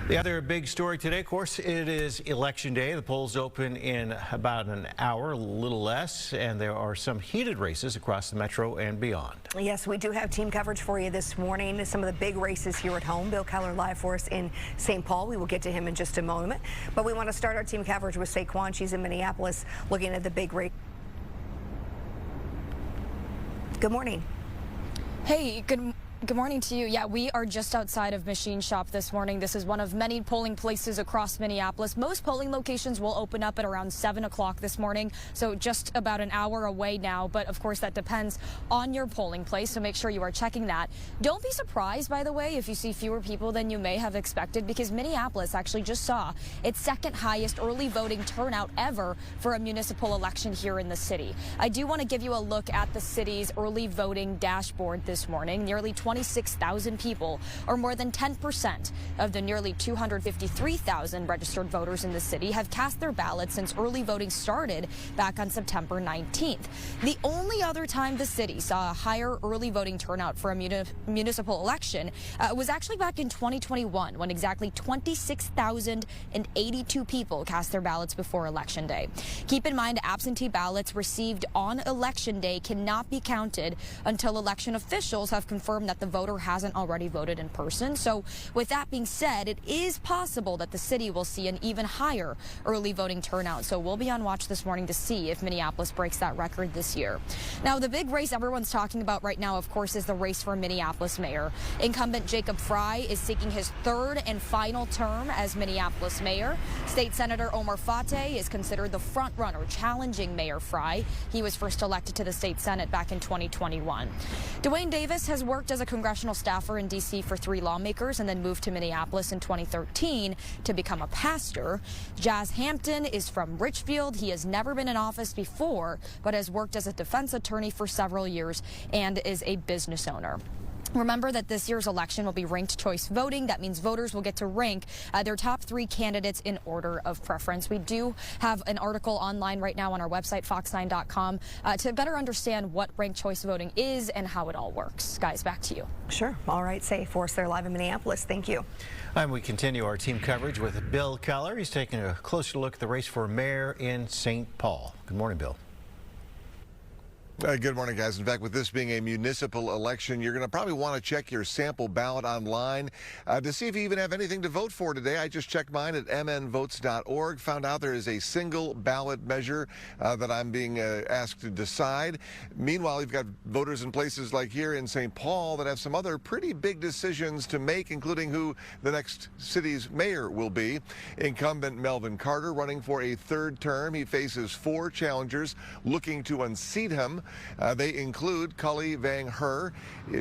The other big story today, of course, it is Election Day. The polls open in about an hour, a little less, and there are some heated races across the metro and beyond. Yes, we do have team coverage for you this morning. Some of the big races here at home. Bill Keller live for us in St. Paul. We will get to him in just a moment. But we want to start our team coverage with Kwon. She's in Minneapolis looking at the big race. Good morning. Hey, Good morning to you. Yeah, we are just outside of Machine Shop this morning. This is one of many polling places across Minneapolis. Most polling locations will open up at around 7 o'clock this morning, so just about an hour away now. But of course, that depends on your polling place, so make sure you are checking that. Don't be surprised, by the way, if you see fewer people than you may have expected, because Minneapolis actually just saw its second highest early voting turnout ever for a municipal election here in the city. I do want to give you a look at the city's early voting dashboard this morning. Nearly 26,000 people, or more than 10% of the nearly 253,000 registered voters in the city, have cast their ballots since early voting started back on September 19th. The only other time the city saw a higher early voting turnout for a municipal election was actually back in 2021, when exactly 26,082 people cast their ballots before Election Day. Keep in mind, absentee ballots received on Election Day cannot be counted until election officials have confirmed that the voter hasn't already voted in person. So with that being said, it is possible that the city will see an even higher early voting turnout. So we'll be on watch this morning to see if Minneapolis breaks that record this year. Now, the big race everyone's talking about right now, of course, is the race for Minneapolis mayor. Incumbent Jacob Frey is seeking his third and final term as Minneapolis mayor. State Senator Omar Fateh is considered the front runner challenging Mayor Frey. He was first elected to the state Senate back in 2021. Dwayne Davis has worked as a congressional staffer in D.C. for 3 lawmakers and then moved to Minneapolis in 2013 to become a pastor. Jazz Hampton is from Richfield. He has never been in office before, but has worked as a defense attorney for several years and is a business owner. Remember that this year's election will be ranked choice voting. That means voters will get to rank their top 3 candidates in order of preference. We do have an article online right now on our website, fox9.com, to better understand what ranked choice voting is and how it all works. Guys, back to you. Sure. All right. For us there live in Minneapolis. Thank you. And we continue our team coverage with Bill Keller. He's taking a closer look at the race for mayor in St. Paul. Good morning, Bill. Good morning, guys. In fact, with this being a municipal election, you're going to probably want to check your sample ballot online to see if you even have anything to vote for today. I just checked mine at mnvotes.org, found out there is a single ballot measure that I'm being asked to decide. Meanwhile, you've got voters in places like here in St. Paul that have some other pretty big decisions to make, including who the next city's mayor will be. Incumbent Melvin Carter running for a 3rd term. He faces 4 challengers looking to unseat him. They include Cully Vang Her.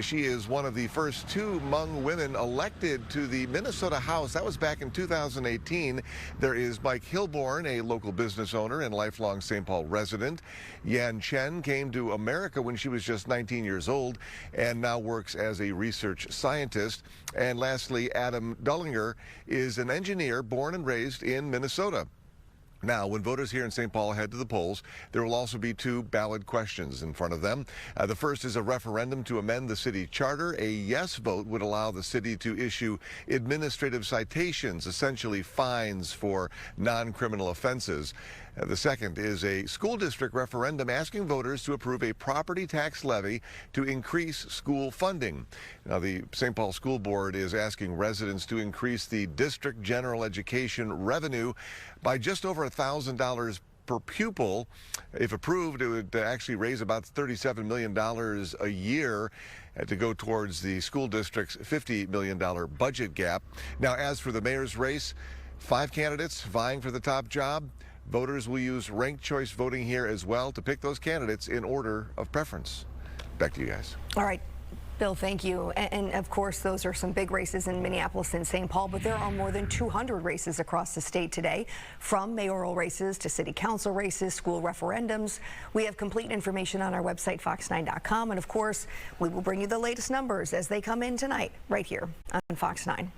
She is one of the first 2 Hmong women elected to the Minnesota House. That was back in 2018. There is Mike Hilborn, a local business owner and lifelong St. Paul resident. Yan Chen came to America when she was just 19 years old and now works as a research scientist. And lastly, Adam Dullinger is an engineer born and raised in Minnesota. Now, when voters here in St. Paul head to the polls, there will also be 2 ballot questions in front of them. The first is a referendum to amend the city charter. A yes vote would allow the city to issue administrative citations, essentially fines for non-criminal offenses. The second is a school district referendum asking voters to approve a property tax levy to increase school funding. Now, the St. Paul School Board is asking residents to increase the district general education revenue by just over $1,000 per pupil. If approved, it would actually raise about $37 million a year to go towards the school district's $50 million budget gap. Now, as for the mayor's race, 5 candidates vying for the top job. Voters will use ranked choice voting here as well to pick those candidates in order of preference. Back to you guys. All right. Bill, thank you. And of course, those are some big races in Minneapolis and St. Paul, but there are more than 200 races across the state today, from mayoral races to city council races, school referendums. We have complete information on our website, fox9.com. And of course, we will bring you the latest numbers as they come in tonight, right here on Fox 9.